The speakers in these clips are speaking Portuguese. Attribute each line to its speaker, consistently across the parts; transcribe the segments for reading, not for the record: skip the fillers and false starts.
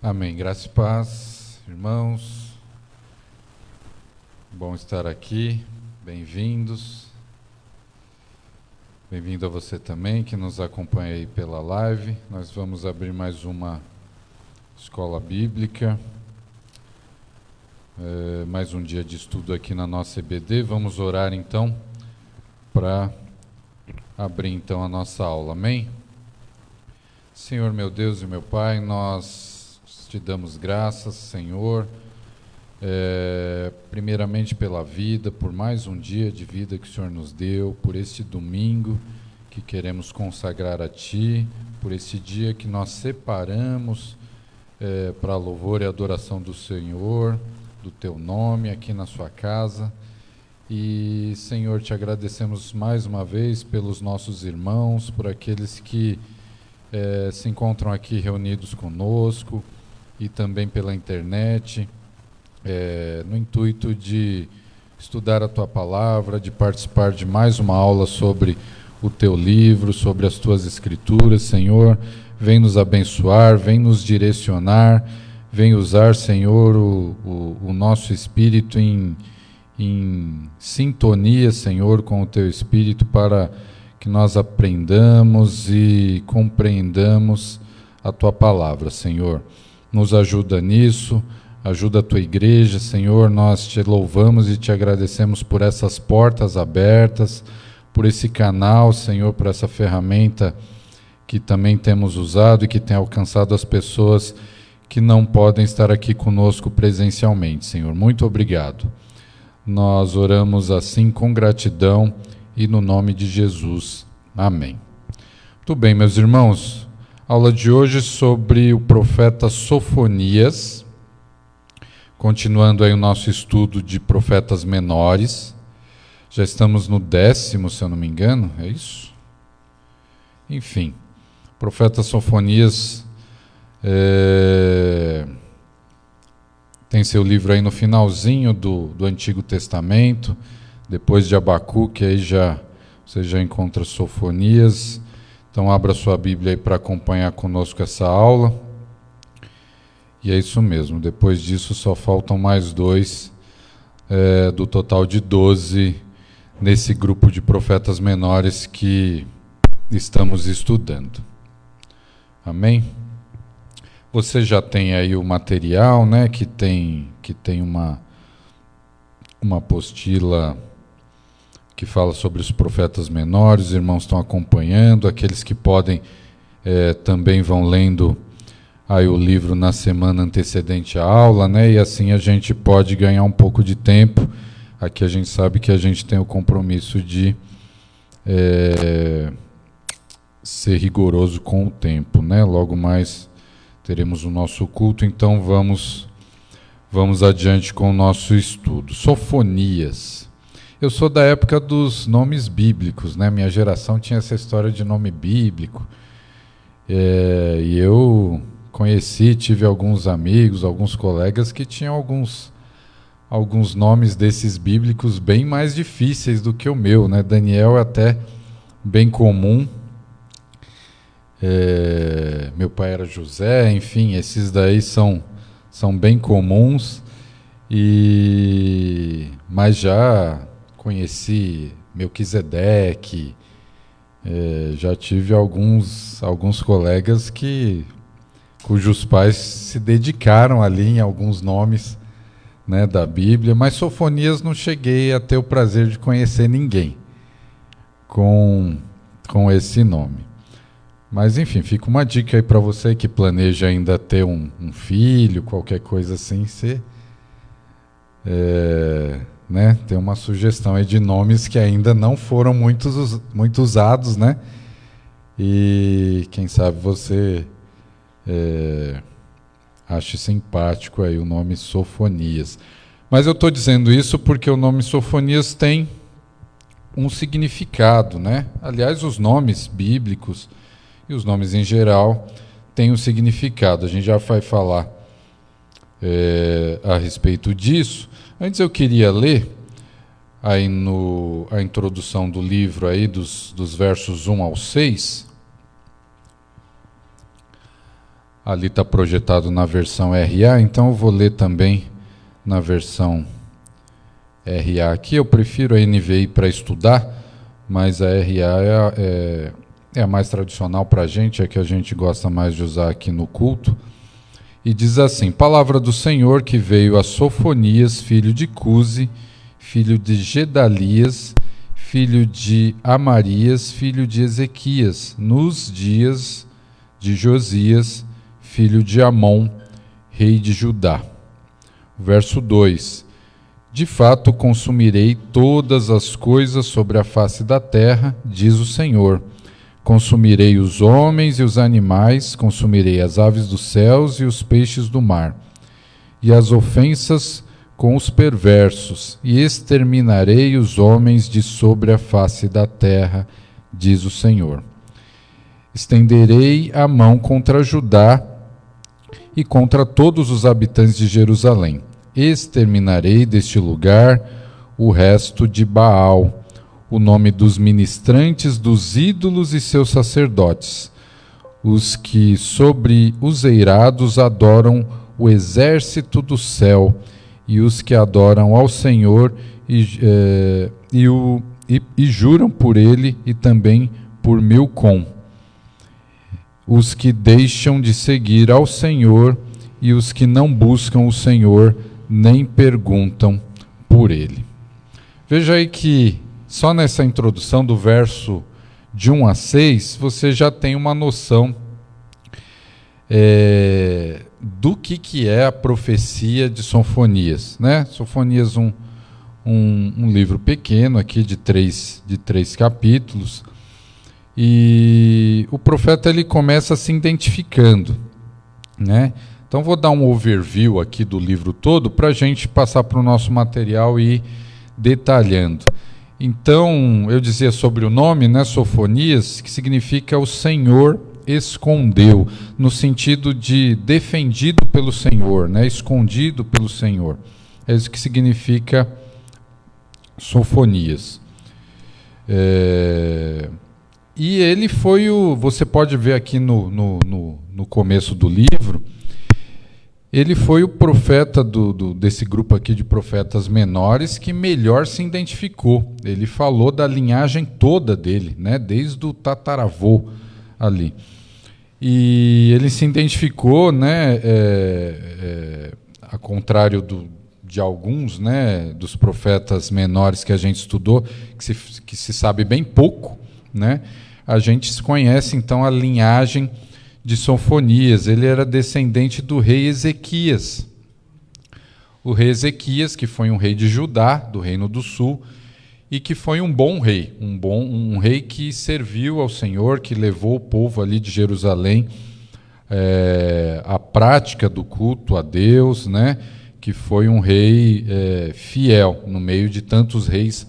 Speaker 1: Amém. Graça e paz, irmãos. Bom estar aqui. Bem-vindos. Bem-vindo a você também que nos acompanha aí pela live. Nós vamos abrir mais uma escola bíblica. Mais um dia de estudo aqui na nossa EBD. Vamos orar então para abrir então a nossa aula. Amém? Senhor meu Deus e meu Pai, nós te damos graças, Senhor, primeiramente pela vida, por mais um dia de vida que o Senhor nos deu, por este domingo que queremos consagrar a Ti, por esse dia que nós separamos para louvor e adoração do Senhor, do Teu nome aqui na Sua casa. E, Senhor, te agradecemos mais uma vez pelos nossos irmãos, por aqueles que se encontram aqui reunidos conosco e também pela internet, no intuito de estudar a Tua palavra, de participar de mais uma aula sobre o Teu livro, sobre as Tuas Escrituras. Senhor, vem nos abençoar, vem nos direcionar, vem usar, Senhor, o nosso espírito em sintonia, Senhor, com o Teu Espírito, para que nós aprendamos e compreendamos a Tua palavra, Senhor. Nos ajuda nisso, ajuda a Tua igreja, Senhor. Nós Te louvamos e Te agradecemos por essas portas abertas, por esse canal, Senhor, por essa ferramenta que também temos usado e que tem alcançado as pessoas que não podem estar aqui conosco presencialmente, Senhor. Muito obrigado. Nós oramos assim com gratidão e no nome de Jesus. Amém. Muito bem, meus irmãos. Aula de hoje sobre o profeta Sofonias. Continuando aí o nosso estudo de profetas menores. Já estamos no 10º, se eu não me engano, é isso? Enfim, o profeta Sofonias tem seu livro aí no finalzinho do Antigo Testamento, depois de Abacuque, aí você já encontra Sofonias. Então abra sua Bíblia aí para acompanhar conosco essa aula. E é isso mesmo, depois disso só faltam mais dois, do total de 12, nesse grupo de profetas menores que estamos estudando. Amém? Você já tem aí o material, né, que tem uma apostila que fala sobre os profetas menores. Os irmãos estão acompanhando, aqueles que podem também vão lendo aí o livro na semana antecedente à aula, né, e assim a gente pode ganhar um pouco de tempo. Aqui a gente sabe que a gente tem o compromisso de ser rigoroso com o tempo, né? Logo mais teremos o nosso culto, então vamos adiante com o nosso estudo. Sofonias. Eu sou da época dos nomes bíblicos, né? Minha geração tinha essa história de nome bíblico. E eu tive alguns amigos, alguns colegas que tinham alguns nomes desses bíblicos bem mais difíceis do que o meu, né? Daniel é até bem comum. Meu pai era José, enfim, esses daí são bem comuns, mas já conheci Melquisedeque, já tive alguns colegas cujos pais se dedicaram ali em alguns nomes, né, da Bíblia, mas Sofonias não cheguei a ter o prazer de conhecer ninguém com esse nome. Mas enfim, fica uma dica aí para você que planeja ainda ter um filho, qualquer coisa assim, você tem uma sugestão aí de nomes que ainda não foram muito usados, né? E quem sabe você ache simpático aí o nome Sofonias. Mas eu estou dizendo isso porque o nome Sofonias tem um significado, né? Aliás, os nomes bíblicos e os nomes em geral têm um significado. A gente já vai falar a respeito disso. Antes eu queria ler aí a introdução do livro aí dos versos 1 ao 6. ali está projetado na versão RA, então eu vou ler também na versão RA aqui. Eu prefiro a NVI para estudar, mas a RA é a mais tradicional para a gente, é que a gente gosta mais de usar aqui no culto. E diz assim: palavra do Senhor que veio a Sofonias, filho de Cusi, filho de Gedalias, filho de Amarias, filho de Ezequias, nos dias de Josias, filho de Amon, rei de Judá. Verso 2: de fato consumirei todas as coisas sobre a face da terra, diz o Senhor. Consumirei os homens e os animais, consumirei as aves dos céus e os peixes do mar, e as ofensas com os perversos, e exterminarei os homens de sobre a face da terra, diz o Senhor. Estenderei a mão contra Judá e contra todos os habitantes de Jerusalém. Exterminarei deste lugar o resto de Baal, o nome dos ministrantes dos ídolos e seus sacerdotes, os que sobre os eirados adoram o exército do céu, e os que adoram ao Senhor e juram por ele e também por Milcom, os que deixam de seguir ao Senhor e os que não buscam o Senhor nem perguntam por ele. Veja aí que só nessa introdução do verso de 1 a 6, você já tem uma noção do que é a profecia de Sofonias, né? Sofonias, um livro pequeno aqui de três capítulos, e o profeta ele começa se identificando, né? Então vou dar um overview aqui do livro todo para a gente passar para o nosso material e ir detalhando. Então, eu dizia sobre o nome, né, Sofonias, que significa o Senhor escondeu, no sentido de defendido pelo Senhor, né, escondido pelo Senhor. É isso que significa Sofonias. E ele foi você pode ver aqui no começo do livro, ele foi o profeta desse grupo aqui de profetas menores que melhor se identificou. Ele falou da linhagem toda dele, né, desde o tataravô ali. E ele se identificou, né, a contrário de alguns, né, dos profetas menores que a gente estudou, que se sabe bem pouco, né, a gente conhece então a linhagem de Sofonias. Ele era descendente do rei Ezequias. O rei Ezequias, que foi um rei de Judá, do Reino do Sul, e que foi um bom rei, um rei que serviu ao Senhor, que levou o povo ali de Jerusalém à prática do culto a Deus, né? Que foi um rei fiel, no meio de tantos reis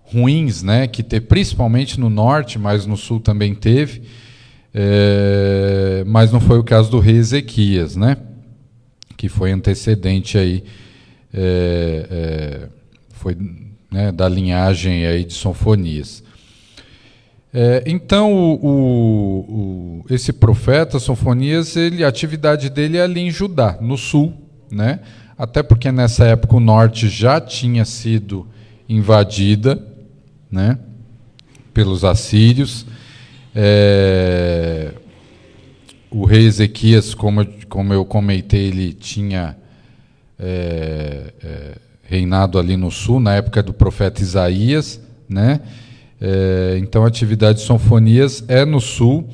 Speaker 1: ruins, né? Que principalmente no norte, mas no sul também teve. Mas não foi o caso do rei Ezequias, né? Que foi antecedente aí, foi, né, da linhagem aí de Sofonias. Então esse profeta Sofonias, a atividade dele é ali em Judá, no sul, né? Até porque nessa época o norte já tinha sido invadida, né, pelos assírios. O rei Ezequias, como eu comentei, ele tinha reinado ali no sul, na época do profeta Isaías, né? Então a atividade de Sofonias é no sul,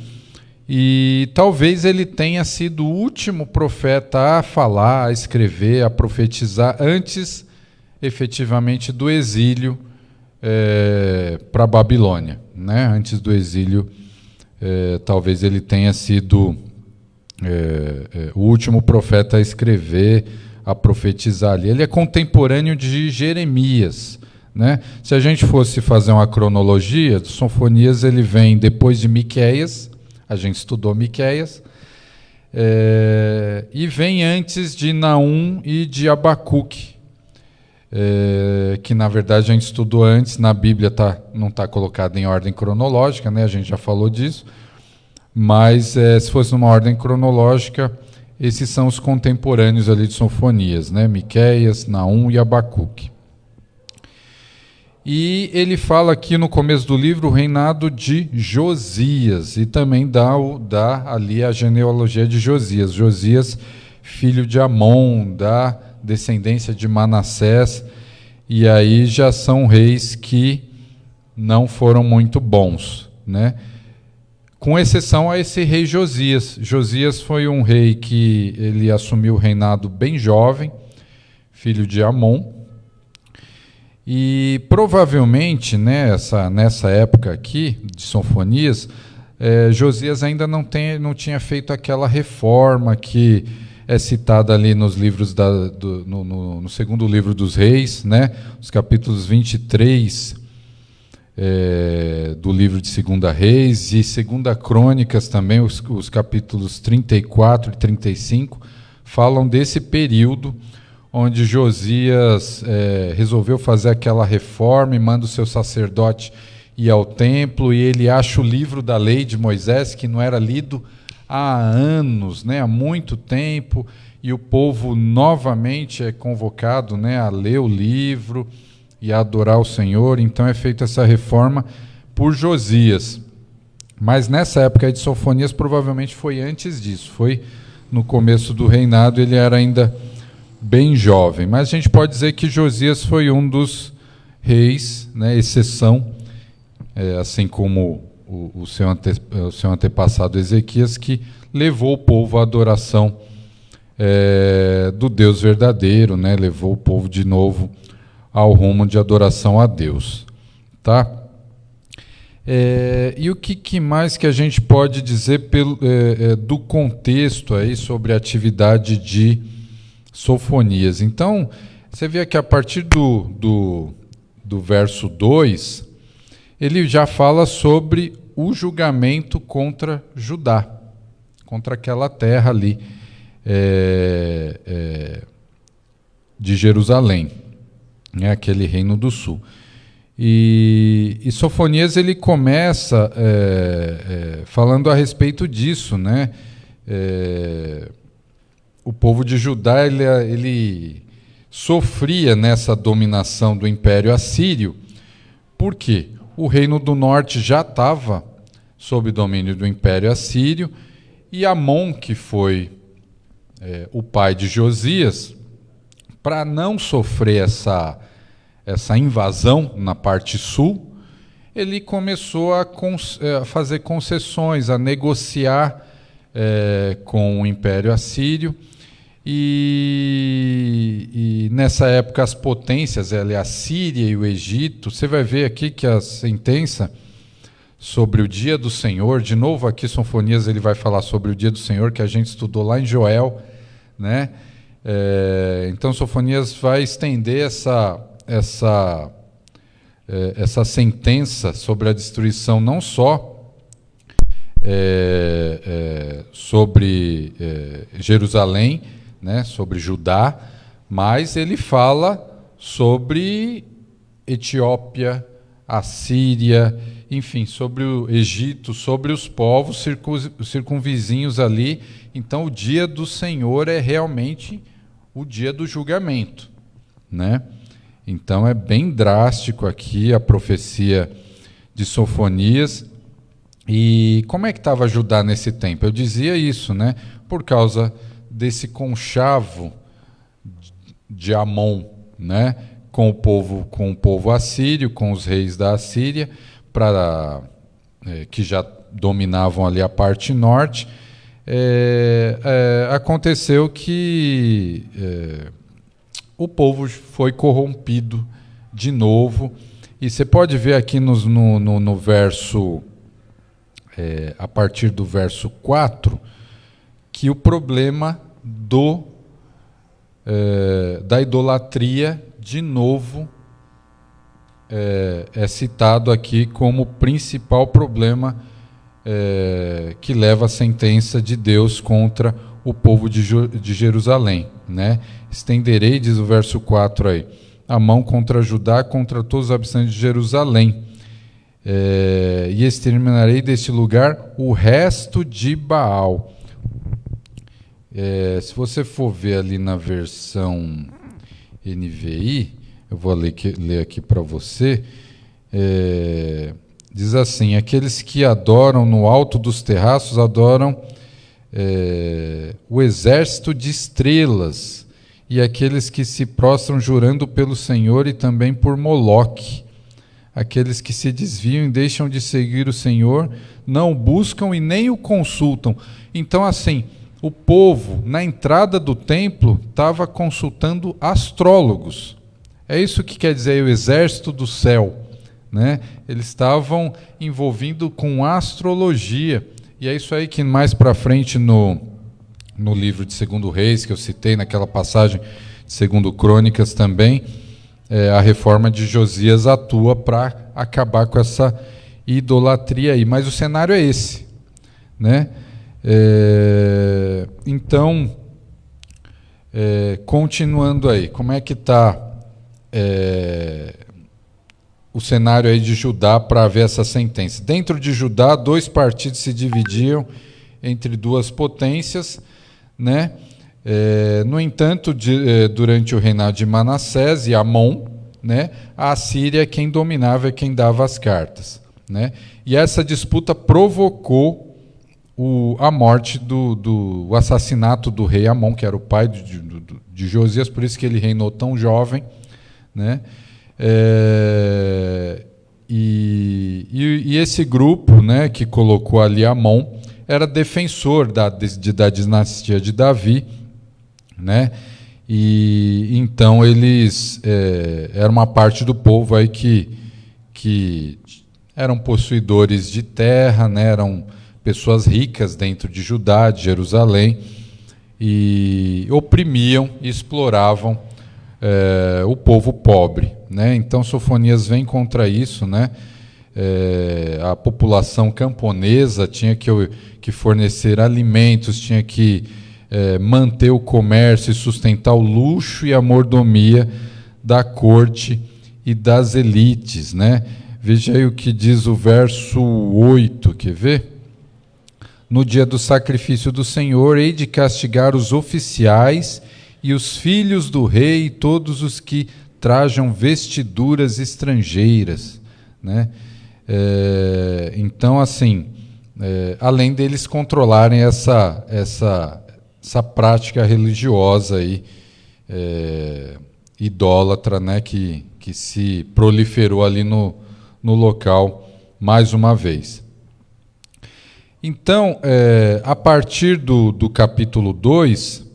Speaker 1: e talvez ele tenha sido o último profeta a falar, a escrever, a profetizar antes, efetivamente, do exílio para a Babilônia, né? Antes do exílio, talvez ele tenha sido o último profeta a escrever, a profetizar ali. Ele é contemporâneo de Jeremias, né? Se a gente fosse fazer uma cronologia, Sofonias ele vem depois de Miqueias, a gente estudou Miqueias, e vem antes de Naum e de Abacuque, que na verdade a gente estudou antes, na Bíblia não está colocado em ordem cronológica, né? A gente já falou disso, mas se fosse numa ordem cronológica, esses são os contemporâneos ali de Sofonias, né? Miqueias, Naum e Abacuque. E ele fala aqui no começo do livro o reinado de Josias, e também dá ali a genealogia de Josias. Josias, filho de Amon, da descendência de Manassés, e aí já são reis que não foram muito bons, né? Com exceção a esse rei Josias. Josias foi um rei que ele assumiu o reinado bem jovem, filho de Amon. E provavelmente, né, nessa época aqui de Sofonias, Josias ainda não tinha feito aquela reforma que é citada ali nos livros no segundo livro dos reis, né, os capítulos 23 do livro de 2 Reis e 2 Crônicas também, os capítulos 34 e 35, falam desse período onde Josias resolveu fazer aquela reforma e manda o seu sacerdote ir ao templo, e ele acha o livro da lei de Moisés, que não era lido há anos, né, há muito tempo, e o povo novamente é convocado, né, a ler o livro e a adorar o Senhor. Então é feita essa reforma por Josias. Mas nessa época de Sofonias provavelmente foi antes disso, foi no começo do reinado, ele era ainda bem jovem, mas a gente pode dizer que Josias foi um dos reis, né, exceção, assim como o seu antepassado Ezequias, que levou o povo à adoração do Deus verdadeiro, né, levou o povo de novo ao rumo de adoração a Deus. Tá? E o que mais que a gente pode dizer do contexto aí sobre a atividade de Sofonias? Então, você vê que a partir do verso 2, ele já fala sobre o julgamento contra Judá, contra aquela terra ali de Jerusalém, né, aquele reino do sul. E Sofonias ele começa falando a respeito disso, né? O povo de Judá ele sofria nessa dominação do Império Assírio. Por quê? O reino do norte já estava sob domínio do Império Assírio, e Amon, que foi o pai de Josias, para não sofrer essa invasão na parte sul, ele começou a fazer concessões, a negociar com o Império Assírio. E nessa época as potências, a Síria e o Egito, você vai ver aqui que a sentença sobre o dia do Senhor, de novo aqui Sofonias ele vai falar sobre o dia do Senhor, que a gente estudou lá em Joel, né? Então Sofonias vai estender essa sentença sobre a destruição, não só sobre Jerusalém, né, sobre Judá, mas ele fala sobre Etiópia, Assíria, enfim, sobre o Egito, sobre os povos circunvizinhos ali. Então o dia do Senhor é realmente o dia do julgamento, né? Então é bem drástico aqui a profecia de Sofonias. E como é que estava Judá nesse tempo? Eu dizia isso, né? Por causa desse conchavo de Amon, né? Com o povo assírio, com os reis da Assíria, que já dominavam ali a parte norte. Aconteceu que o povo foi corrompido de novo, e você pode ver aqui no verso, a partir do verso 4, que o problema da idolatria, de novo, é citado aqui como principal problema que leva a sentença de Deus contra o povo de Jerusalém, né? Estenderei, diz o verso 4 aí, a mão contra Judá, contra todos os habitantes de Jerusalém. e exterminarei deste lugar o resto de Baal. Se você for ver ali na versão NVI, eu vou ler aqui para você, diz assim: aqueles que adoram no alto dos terraços adoram o exército de estrelas, e aqueles que se prostram jurando pelo Senhor e também por Moloque. Aqueles que se desviam e deixam de seguir o Senhor, não o buscam e nem o consultam. Então, assim, o povo, na entrada do templo, estava consultando astrólogos. É isso que quer dizer o exército do céu, né? Eles estavam envolvidos com astrologia. E é isso aí que mais para frente no livro de 2 Reis, que eu citei naquela passagem de 2 Crônicas também, a reforma de Josias atua para acabar com essa idolatria aí. Mas o cenário é esse, né? Então, continuando aí, como é que está o cenário aí de Judá para ver essa sentença? Dentro de Judá, 2 partidos se dividiam entre 2 potências, né? No entanto, durante o reinado de Manassés e Amon, né, a Assíria é quem dominava, é quem dava as cartas, né? E essa disputa provocou a morte o assassinato do rei Amon, que era o pai de Josias, por isso que ele reinou tão jovem, né? E esse grupo, né, que colocou ali Amon era defensor da dinastia de Davi, né? E então eles eram uma parte do povo aí que eram possuidores de terra, né? Eram pessoas ricas dentro de Judá, de Jerusalém, e oprimiam e exploravam o povo pobre, né? Então Sofonias vem contra isso, né? A população camponesa tinha que fornecer alimentos, tinha que manter o comércio e sustentar o luxo e a mordomia da corte e das elites, né? Veja aí o que diz o verso 8, quer ver? No dia do sacrifício do Senhor, hei de castigar os oficiais e os filhos do rei e todos os que trajam vestiduras estrangeiras, né? Então, assim, além deles controlarem essa prática religiosa aí, idólatra, né, que se proliferou ali no local mais uma vez. Então, a partir do capítulo 2,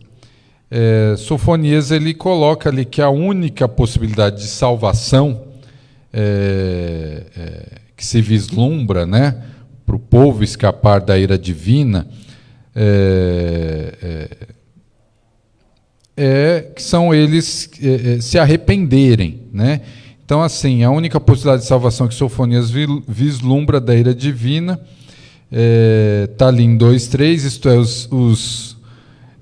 Speaker 1: Sofonias ele coloca ali que a única possibilidade de salvação que se vislumbra, né, para o povo escapar da ira divina, que são eles se arrependerem, né? Então, assim, a única possibilidade de salvação que Sofonias vislumbra da ira divina está ali em 2:3, isto é, os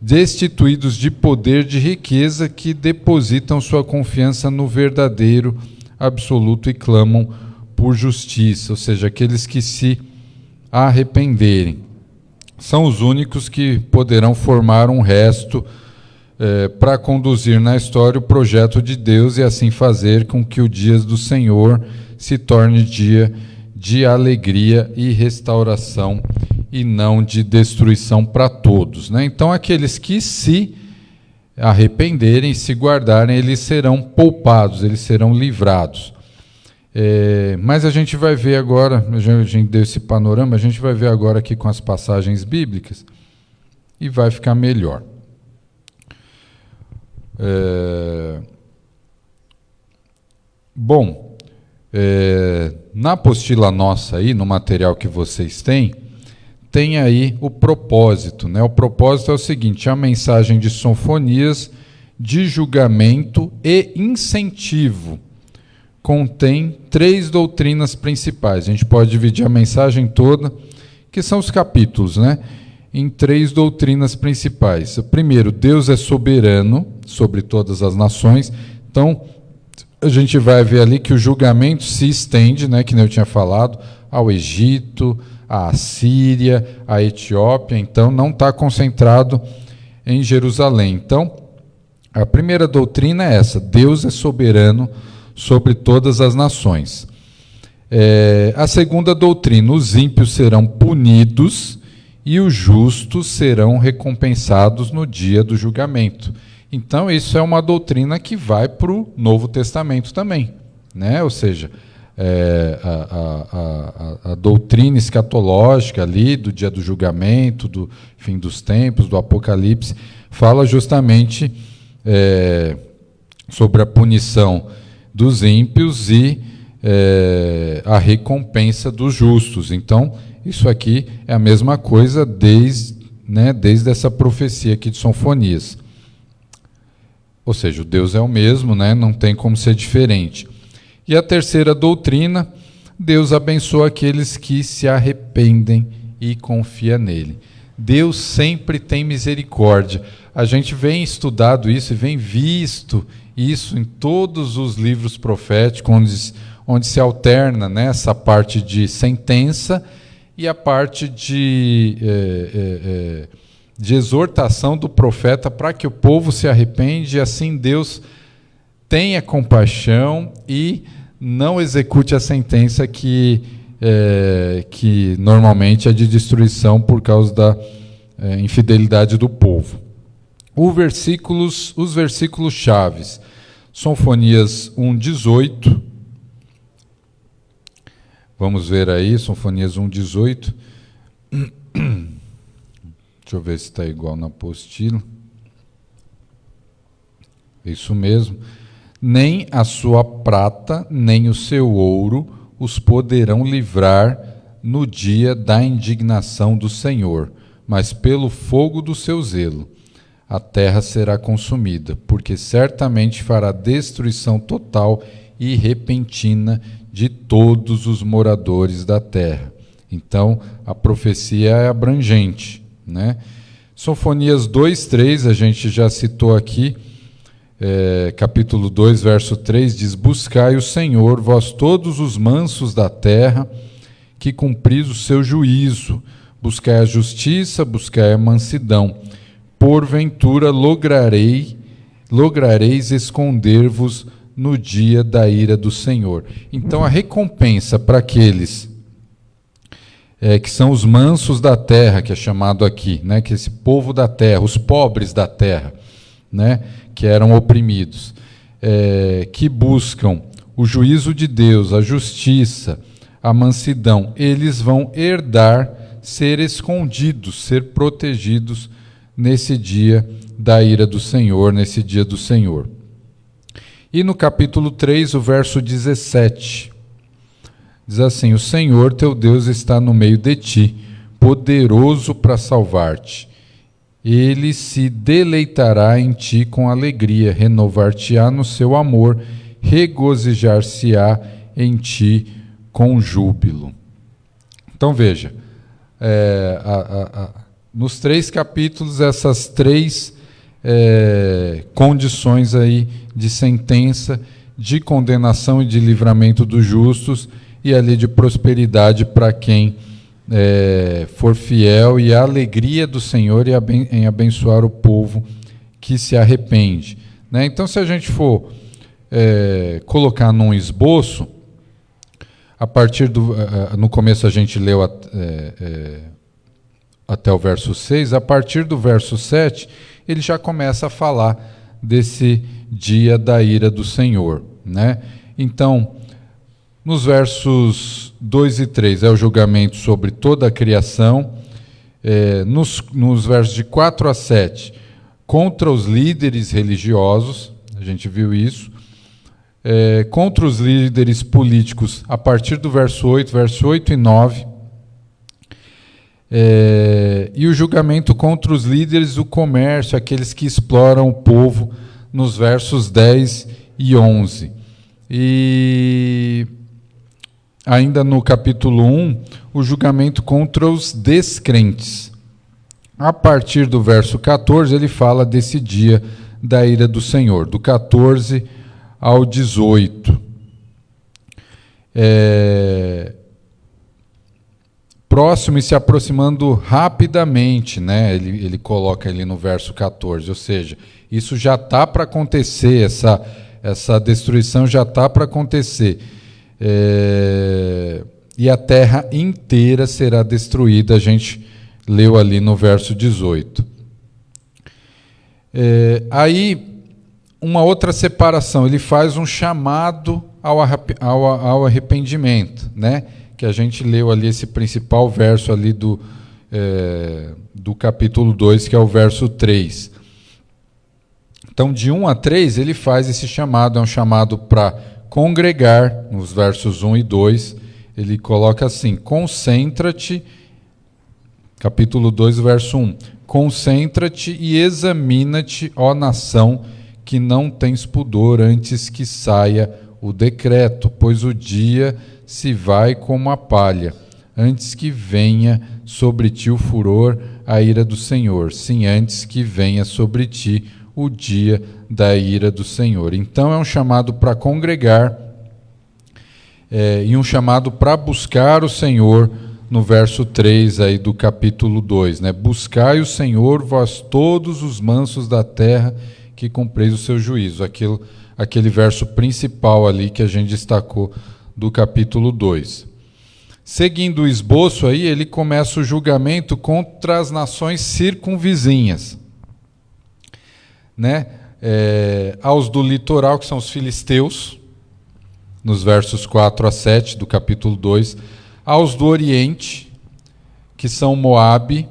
Speaker 1: destituídos de poder, de riqueza, que depositam sua confiança no verdadeiro, absoluto e clamam por justiça, ou seja, aqueles que se arrependerem. São os únicos que poderão formar um resto para conduzir na história o projeto de Deus e assim fazer com que o dia do Senhor se torne dia de alegria e restauração e não de destruição para todos, né? Então, aqueles que se arrependerem e se guardarem, eles serão poupados, eles serão livrados. Mas a gente vai ver agora, a gente deu esse panorama, a gente vai ver agora aqui com as passagens bíblicas e vai ficar melhor. Bom, na apostila nossa aí, no material que vocês têm, tem aí o propósito, né? O propósito é o seguinte: a mensagem de Sofonias de julgamento e incentivo contém 3 doutrinas principais. A gente pode dividir a mensagem toda, que são os capítulos, né, em 3 doutrinas principais. Primeiro, Deus é soberano sobre todas as nações. Então, a gente vai ver ali que o julgamento se estende, né, que nem eu tinha falado, ao Egito, à Assíria, à Etiópia, então não está concentrado em Jerusalém. Então, a primeira doutrina é essa: Deus é soberano sobre todas as nações. A segunda doutrina: os ímpios serão punidos e os justos serão recompensados no dia do julgamento. Então, isso é uma doutrina que vai para o Novo Testamento também, né? Ou seja, a doutrina escatológica ali do dia do julgamento, do fim dos tempos, do Apocalipse, fala justamente sobre a punição dos ímpios e a recompensa dos justos. Então, isso aqui é a mesma coisa desde essa profecia aqui de Sofonias. Ou seja, o Deus é o mesmo, né? Não tem como ser diferente. E a terceira doutrina: Deus abençoa aqueles que se arrependem e confiam nele. Deus sempre tem misericórdia. A gente vem estudado isso e vem visto isso em todos os livros proféticos, onde se alterna, né, essa parte de sentença e a parte de exortação do profeta para que o povo se arrepende, e assim Deus tenha compaixão e não execute a sentença que normalmente é de destruição por causa da infidelidade do povo. Os versículos chaves: Sofonias 1:18. Vamos ver aí, Sofonias 1:18. Deixa eu ver se está igual na apostila. Isso mesmo. Nem a sua prata, nem o seu ouro os poderão livrar no dia da indignação do Senhor, mas pelo fogo do seu zelo a terra será consumida, porque certamente fará destruição total e repentina de todos os moradores da terra. Então, a profecia é abrangente, né? Sofonias 2:3, a gente já citou aqui, capítulo 2, verso 3, diz: buscai o Senhor, vós todos os mansos da terra, que cumpris o seu juízo, buscai a justiça, buscai a mansidão, porventura lograreis esconder-vos no dia da ira do Senhor. Então, a recompensa para aqueles que são os mansos da terra, que é chamado aqui, né, que esse povo da terra, os pobres da terra, né, que eram oprimidos, que buscam o juízo de Deus, a justiça, a mansidão, eles vão herdar ser escondidos, ser protegidos nesse dia da ira do Senhor, nesse dia do Senhor. E no capítulo 3, o verso 17, diz assim: o Senhor teu Deus está no meio de ti, poderoso para salvar-te. Ele se deleitará em ti com alegria, renovar-te-á no seu amor, regozijar-se-á em ti com júbilo. Então veja, nos 3 capítulos, essas 3 condições aí de sentença, de condenação e de livramento dos justos, e ali de prosperidade para quem for fiel, e a alegria do Senhor em abençoar o povo que se arrepende, né? Então, se a gente for colocar num esboço, a partir no começo a gente leu até o verso 6, a partir do verso 7, ele já começa a falar desse dia da ira do Senhor, né? Então, nos versos 2 e 3 é o julgamento sobre toda a criação, nos versos de 4 a 7, contra os líderes religiosos, a gente viu isso, contra os líderes políticos, a partir do verso 8 e 9, e o julgamento contra os líderes do comércio, aqueles que exploram o povo, nos versos 10 e 11. E ainda no capítulo 1, o julgamento contra os descrentes. A partir do verso 14, ele fala desse dia da ira do Senhor. Do 14 ao 18. Próximo e se aproximando rapidamente, né? Ele coloca ali no verso 14, ou seja, isso já está para acontecer, essa destruição já está para acontecer. E a terra inteira será destruída, a gente leu ali no verso 18. Aí, uma outra separação, ele faz um chamado ao arrependimento, né? Que a gente leu ali esse principal verso ali do capítulo 2, que é o verso 3. Então, de 1 a 3, ele faz esse chamado, é um chamado para congregar, nos versos 1 e 2, ele coloca assim: concentra-te, capítulo 2, verso 1, concentra-te e examina-te, ó nação, que não tens pudor antes que saia o decreto, pois o dia se vai como a palha, antes que venha sobre ti o furor, a ira do Senhor, sim, antes que venha sobre ti o dia da ira do Senhor. Então é um chamado para congregar e um chamado para buscar o Senhor, no verso 3 aí do capítulo 2, né? Buscai o Senhor, vós todos os mansos da terra, que cumpreis o seu juízo. Aquele verso principal ali que a gente destacou do capítulo 2. Seguindo o esboço aí, ele começa o julgamento contra as nações circunvizinhas, né? Aos do litoral, que são os filisteus, nos versos 4 a 7 do capítulo 2, aos do oriente, que são Moabe,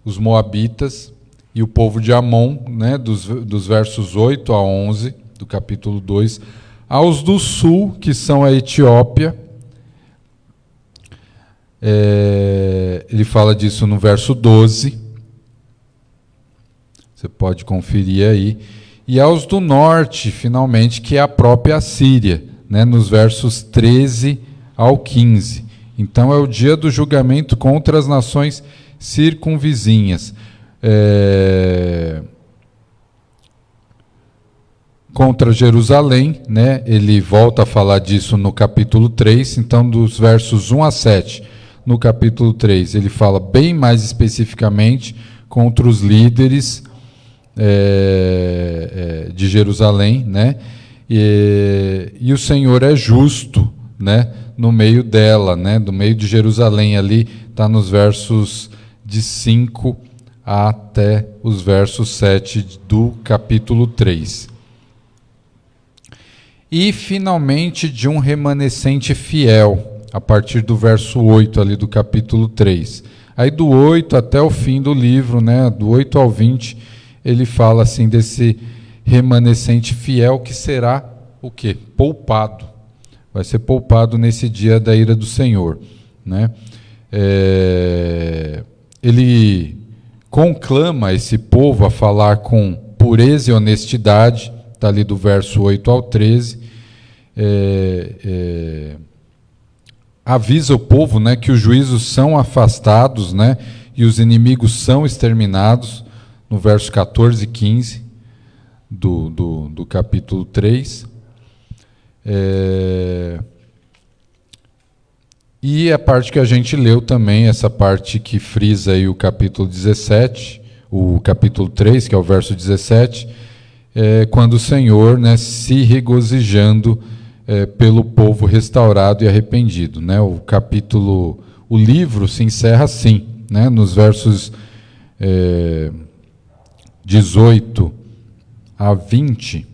Speaker 1: os moabitas, e o povo de Amon, né, dos versos 8 a 11 do capítulo 2, aos do sul, que são a Etiópia, ele fala disso no verso 12, você pode conferir aí, e aos do norte, finalmente, que é a própria Assíria, né, nos versos 13 ao 15. Então é o dia do julgamento contra as nações circunvizinhas. Contra Jerusalém, né? Ele volta a falar disso no capítulo 3, então dos versos 1 a 7, no capítulo 3, ele fala bem mais especificamente contra os líderes de Jerusalém, né? E o Senhor é justo, né? No meio dela, né? Do meio de Jerusalém ali, está nos versos de 5 até os versos 7 do capítulo 3. E, finalmente, de um remanescente fiel, a partir do verso 8 ali do capítulo 3. Aí do 8 até o fim do livro, né, do 8 ao 20, ele fala assim desse remanescente fiel que será o quê? Poupado. Vai ser poupado nesse dia da ira do Senhor, né? Ele conclama esse povo a falar com pureza e honestidade, está ali do verso 8 ao 13, avisa o povo, né, que os juízos são afastados, né, e os inimigos são exterminados, no verso 14 e 15 do capítulo 3. E a parte que a gente leu também, essa parte que frisa aí o capítulo 17, o capítulo 3, que é o verso 17, quando o Senhor, né, se regozijando pelo povo restaurado e arrependido, né? O livro se encerra assim, né, nos versos 18 a 20,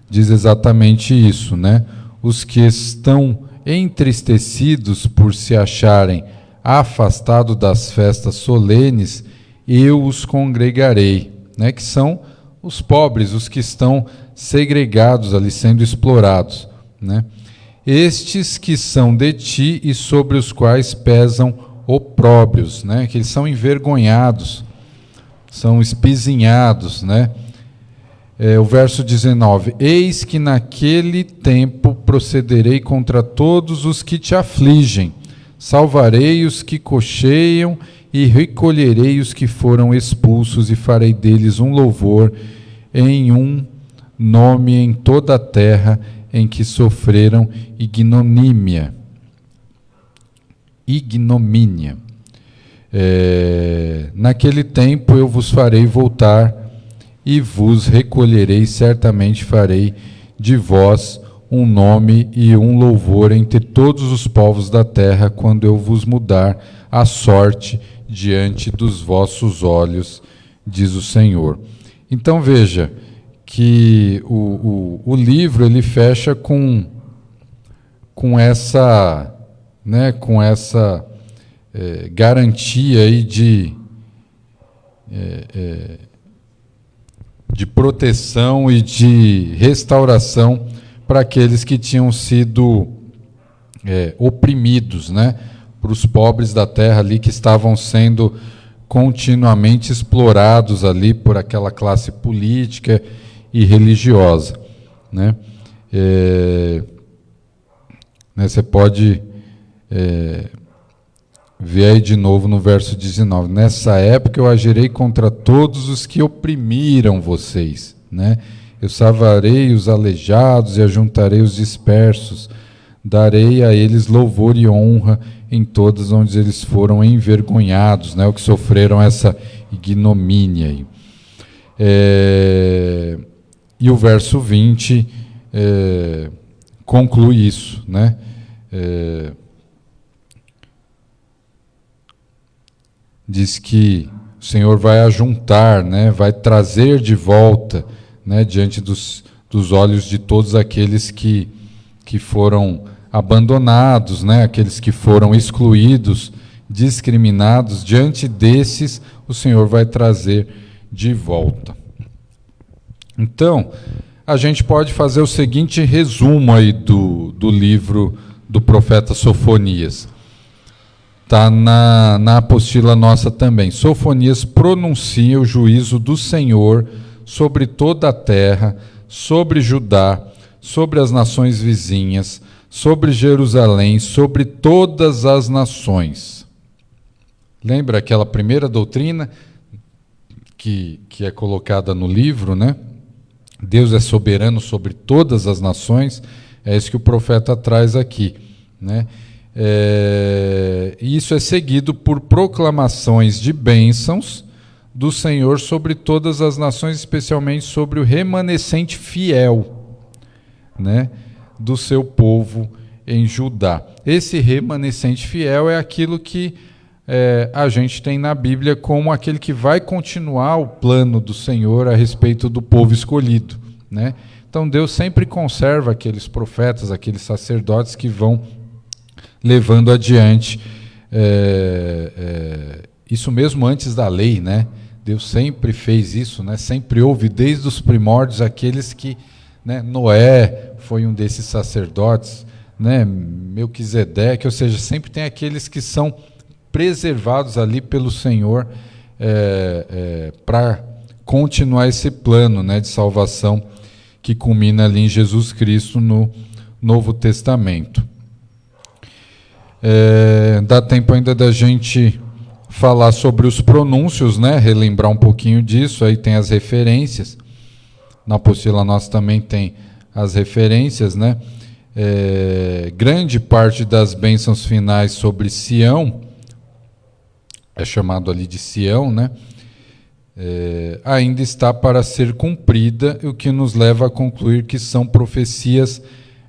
Speaker 1: diz exatamente isso, né? Os que estão entristecidos por se acharem afastados das festas solenes, eu os congregarei, né? Que são os pobres, os que estão segregados ali, sendo explorados, né? Estes que são de ti e sobre os quais pesam opróbrios, né? Que eles são envergonhados, são espizinhados, né? O verso 19, eis que naquele tempo procederei contra todos os que te afligem, salvarei os que cocheiam e recolherei os que foram expulsos e farei deles um louvor em um nome em toda a terra em que sofreram ignomínia. Naquele tempo eu vos farei voltar e vos recolherei, certamente farei de vós um nome e um louvor entre todos os povos da terra, quando eu vos mudar a sorte diante dos vossos olhos, diz o Senhor. Então veja que o livro ele fecha com essa, né, com essa garantia aí de proteção e de restauração para aqueles que tinham sido oprimidos, né? Para os pobres da terra ali que estavam sendo continuamente explorados ali por aquela classe política e religiosa, né? Você pode ver aí de novo no verso 19. Nessa época eu agirei contra todos os que oprimiram vocês, né? Eu salvarei os aleijados e ajuntarei os dispersos. Darei a eles louvor e honra em todas onde eles foram envergonhados, né? O que sofreram essa ignomínia aí. E o verso 20 conclui isso, né? Diz que o Senhor vai ajuntar, né? Vai trazer de volta, né? Diante dos olhos de todos aqueles que foram abandonados, né? Aqueles que foram excluídos, discriminados, diante desses o Senhor vai trazer de volta. Então, a gente pode fazer o seguinte resumo aí do livro do profeta Sofonias. Está na apostila nossa também. Sofonias pronuncia o juízo do Senhor sobre toda a terra, sobre Judá, sobre as nações vizinhas, sobre Jerusalém, sobre todas as nações. Lembra aquela primeira doutrina que é colocada no livro, né? Deus é soberano sobre todas as nações. É isso que o profeta traz aqui, né? Isso é seguido por proclamações de bênçãos do Senhor sobre todas as nações, especialmente sobre o remanescente fiel, né, do seu povo em Judá. Esse remanescente fiel é aquilo que a gente tem na Bíblia como aquele que vai continuar o plano do Senhor a respeito do povo escolhido, né? Então Deus sempre conserva aqueles profetas, aqueles sacerdotes que vão levando adiante isso mesmo antes da lei, né? Deus sempre fez isso, né? Sempre houve desde os primórdios aqueles que, né? Noé foi um desses sacerdotes, né? Melquisedeque, ou seja, sempre tem aqueles que são preservados ali pelo Senhor para continuar esse plano, né, de salvação que culmina ali em Jesus Cristo no Novo Testamento. Dá tempo ainda da gente falar sobre os pronúncios, né? Relembrar um pouquinho disso. Aí tem as referências. Na apostila nossa também tem as referências, né? Grande parte das bênçãos finais sobre Sião, é chamado ali de Sião, né? Ainda está para ser cumprida, o que nos leva a concluir que são profecias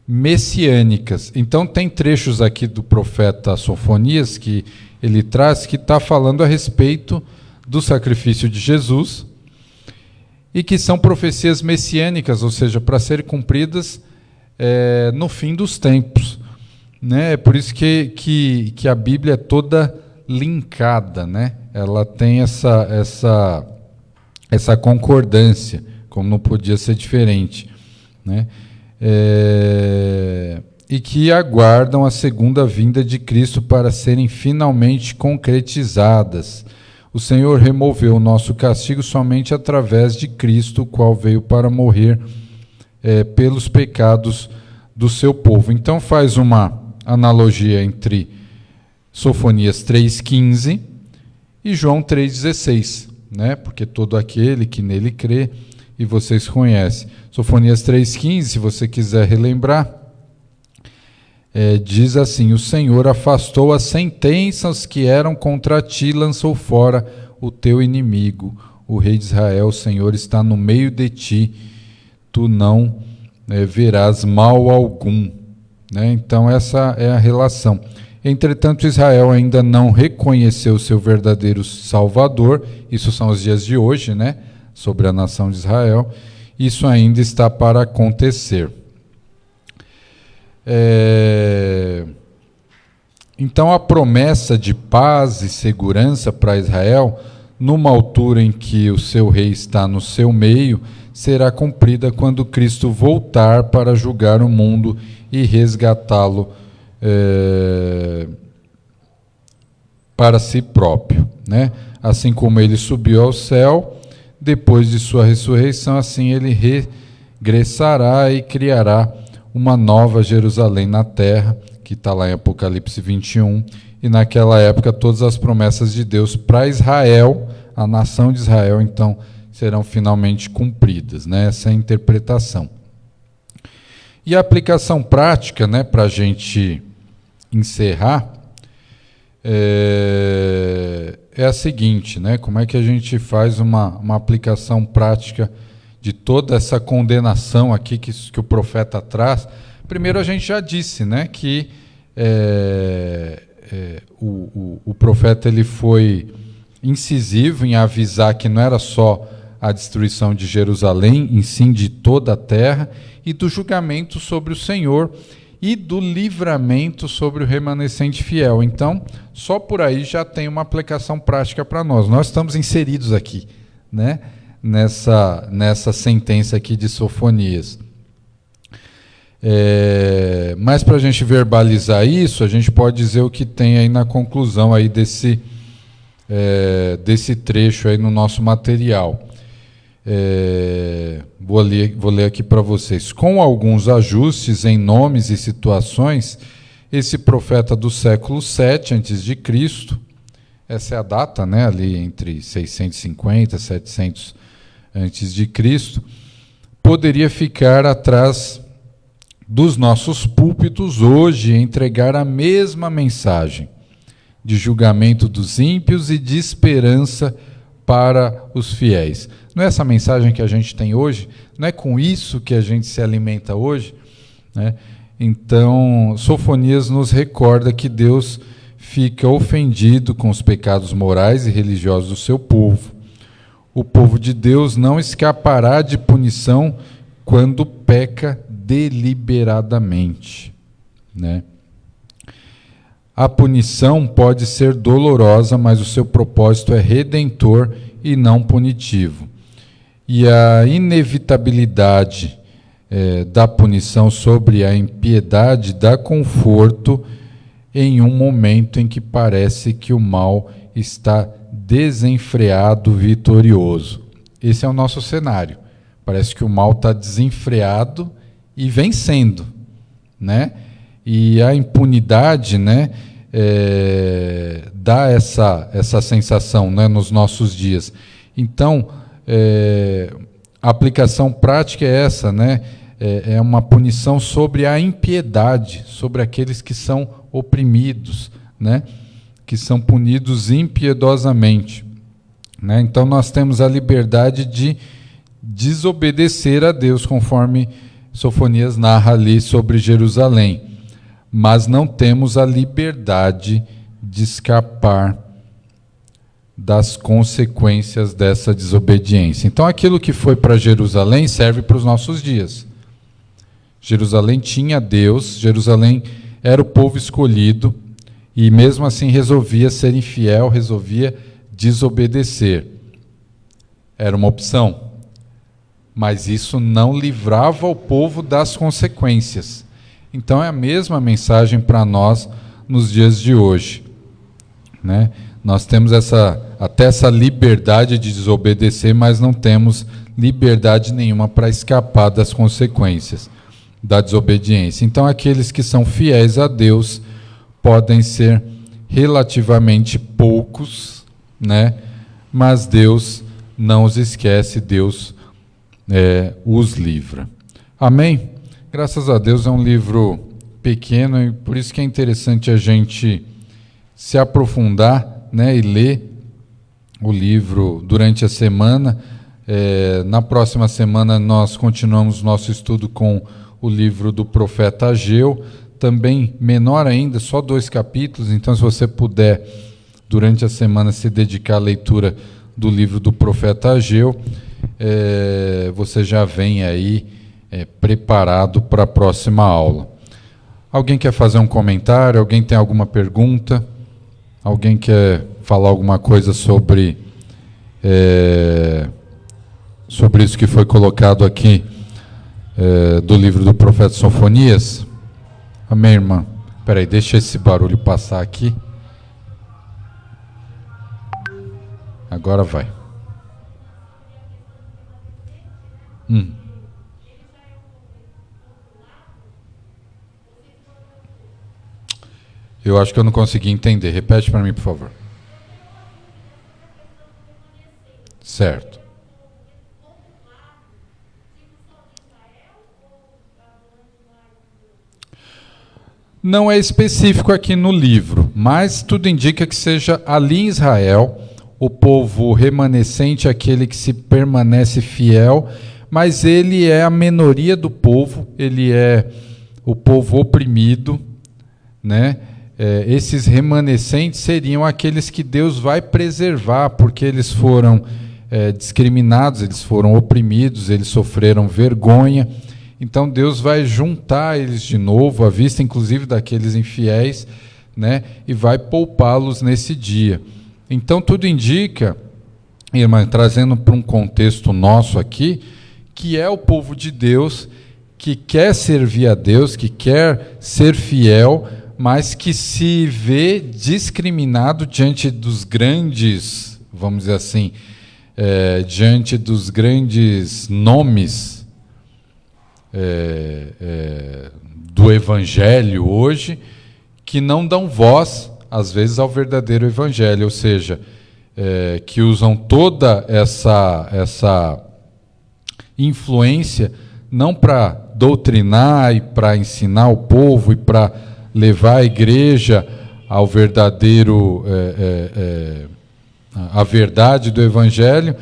Speaker 1: messiânicas. Então tem trechos aqui do profeta Sofonias que ele traz que está falando a respeito do sacrifício de Jesus e que são profecias messiânicas, ou seja, para serem cumpridas no fim dos tempos, né? É por isso que a Bíblia é toda linkada, né? Ela tem essa concordância, como não podia ser diferente, né? E que aguardam a segunda vinda de Cristo para serem finalmente concretizadas. O Senhor removeu o nosso castigo somente através de Cristo, o qual veio para morrer pelos pecados do seu povo. Então faz uma analogia entre Sofonias 3,15 e João 3,16, né? Porque todo aquele que nele crê e vocês conhecem. Sofonias 3,15, se você quiser relembrar, diz assim: o Senhor afastou as sentenças que eram contra ti, lançou fora o teu inimigo, o rei de Israel. O Senhor está no meio de ti, tu não verás mal algum. Então essa é a relação. Entretanto, Israel ainda não reconheceu o seu verdadeiro Salvador. Isso são os dias de hoje, sobre a nação de Israel. Isso ainda está para acontecer. Então a promessa de paz e segurança para Israel, numa altura em que o seu rei está no seu meio, será cumprida quando Cristo voltar para julgar o mundo e resgatá-lo para si próprio. Assim como ele subiu ao céu, depois de sua ressurreição, assim ele regressará e criará uma nova Jerusalém na terra, que está lá em Apocalipse 21, e naquela época todas as promessas de Deus para Israel, a nação de Israel, então, serão finalmente cumpridas. Essa é a interpretação. E a aplicação prática, para a gente encerrar, é a seguinte: como é que a gente faz uma aplicação prática de toda essa condenação aqui que o profeta traz? Primeiro, a gente já disse, que o profeta ele foi incisivo em avisar que não era só a destruição de Jerusalém, em sim de toda a terra, e do julgamento sobre o Senhor e do livramento sobre o remanescente fiel. Então, só por aí já tem uma aplicação prática para nós. Nós estamos inseridos aqui, nessa sentença aqui de Sofonias. Mas para a gente verbalizar isso, a gente pode dizer o que tem aí na conclusão aí desse trecho aí no nosso material. Vou ler aqui para vocês. Com alguns ajustes em nomes e situações, esse profeta do século VII a.C., essa é a data, ali entre 650 e 700 a.C., poderia ficar atrás dos nossos púlpitos hoje e entregar a mesma mensagem de julgamento dos ímpios e de esperança para os fiéis. Não é essa mensagem que a gente tem hoje? Não é com isso que a gente se alimenta hoje? Então, Sofonias nos recorda que Deus fica ofendido com os pecados morais e religiosos do seu povo. O povo de Deus não escapará de punição quando peca deliberadamente. A punição pode ser dolorosa, mas o seu propósito é redentor e não punitivo. E a inevitabilidade da punição sobre a impiedade dá conforto em um momento em que parece que o mal está desenfreado, vitorioso. Esse é o nosso cenário. Parece que o mal está desenfreado e vencendo, E a impunidade, dá essa sensação, nos nossos dias. Então, a aplicação prática é essa, é uma punição sobre a impiedade, sobre aqueles que são oprimidos, que são punidos impiedosamente. Então, nós temos a liberdade de desobedecer a Deus, conforme Sofonias narra ali sobre Jerusalém, mas não temos a liberdade de escapar das consequências dessa desobediência. Então, aquilo que foi para Jerusalém serve para os nossos dias. Jerusalém tinha Deus, Jerusalém era o povo escolhido, e mesmo assim resolvia ser infiel, resolvia desobedecer. Era uma opção. Mas isso não livrava o povo das consequências. Então é a mesma mensagem para nós nos dias de hoje. Nós temos até essa liberdade de desobedecer, mas não temos liberdade nenhuma para escapar das consequências da desobediência. Então aqueles que são fiéis a Deus podem ser relativamente poucos, mas Deus não os esquece, Deus os livra. Amém? Graças a Deus é um livro pequeno e por isso que é interessante a gente se aprofundar, né, e ler o livro durante a semana. Na próxima semana nós continuamos nosso estudo com o livro do profeta Ageu, também menor ainda, só 2 capítulos, então se você puder, durante a semana, se dedicar à leitura do livro do profeta Ageu, você já vem aí preparado para a próxima aula. Alguém quer fazer um comentário? Alguém tem alguma pergunta? Alguém quer falar alguma coisa sobre isso que foi colocado aqui do livro do profeta Sofonias? Amém, irmã? Espera aí, deixa esse barulho passar aqui. Agora vai. Eu acho que eu não consegui entender. Repete para mim, por favor. Certo. Não é específico aqui no livro, mas tudo indica que seja ali em Israel, o povo remanescente, aquele que se permanece fiel, mas ele é a minoria do povo, ele é o povo oprimido, né? Esses remanescentes seriam aqueles que Deus vai preservar, porque eles foram discriminados, eles foram oprimidos, eles sofreram vergonha. Então Deus vai juntar eles de novo, à vista inclusive daqueles infiéis, né, e vai poupá-los nesse dia. Então tudo indica, irmã, trazendo para um contexto nosso aqui, que é o povo de Deus, que quer servir a Deus, que quer ser fiel, mas que se vê discriminado diante dos grandes, vamos dizer assim, diante dos grandes nomes do Evangelho hoje, que não dão voz, às vezes, ao verdadeiro Evangelho, ou seja, que usam toda essa influência não para doutrinar e para ensinar o povo e para levar a igreja ao verdadeiro, a verdade do Evangelho,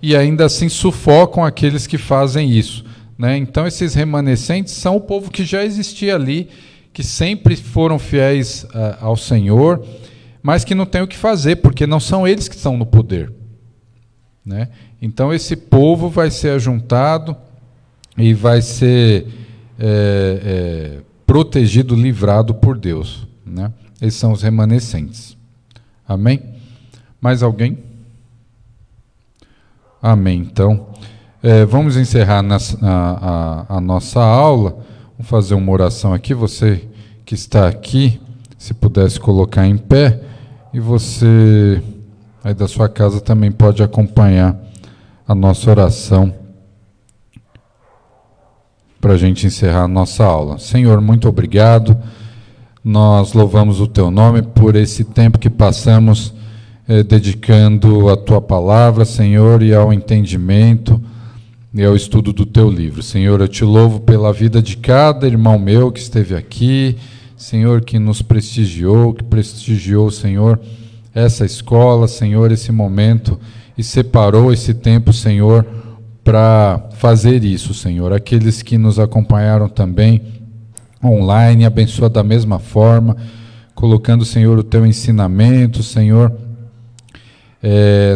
Speaker 1: e ainda assim sufocam aqueles que fazem isso, né? Então esses remanescentes são o povo que já existia ali, que sempre foram fiéis ao Senhor, mas que não tem o que fazer, porque não são eles que estão no poder, né? Então esse povo vai ser ajuntado e vai ser protegido, livrado por Deus, né? Esses são os remanescentes. Amém? Mais alguém? Amém. Então, vamos encerrar a nossa aula. Vamos fazer uma oração aqui. Você que está aqui, se pudesse colocar em pé, e você aí da sua casa também pode acompanhar a nossa oração para a gente encerrar a nossa aula. Senhor, muito obrigado. Nós louvamos o Teu nome por esse tempo que passamos dedicando a Tua palavra, Senhor, e ao entendimento e ao estudo do Teu livro. Senhor, eu Te louvo pela vida de cada irmão meu que esteve aqui, Senhor, que nos prestigiou, Senhor, essa escola, Senhor, esse momento, e separou esse tempo, Senhor, para fazer isso, Senhor. Aqueles que nos acompanharam também online, abençoa da mesma forma, colocando, Senhor, o Teu ensinamento, Senhor,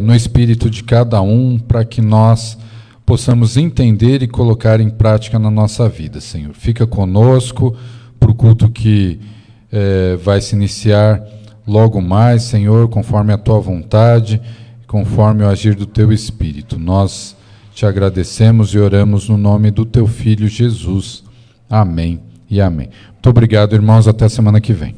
Speaker 1: no espírito de cada um, para que nós possamos entender e colocar em prática na nossa vida, Senhor. Fica conosco para o culto que vai se iniciar logo mais, Senhor, conforme a Tua vontade, conforme o agir do Teu Espírito. Nós Te agradecemos e oramos no nome do Teu Filho Jesus. Amém e amém. Muito obrigado, irmãos. Até a semana que vem.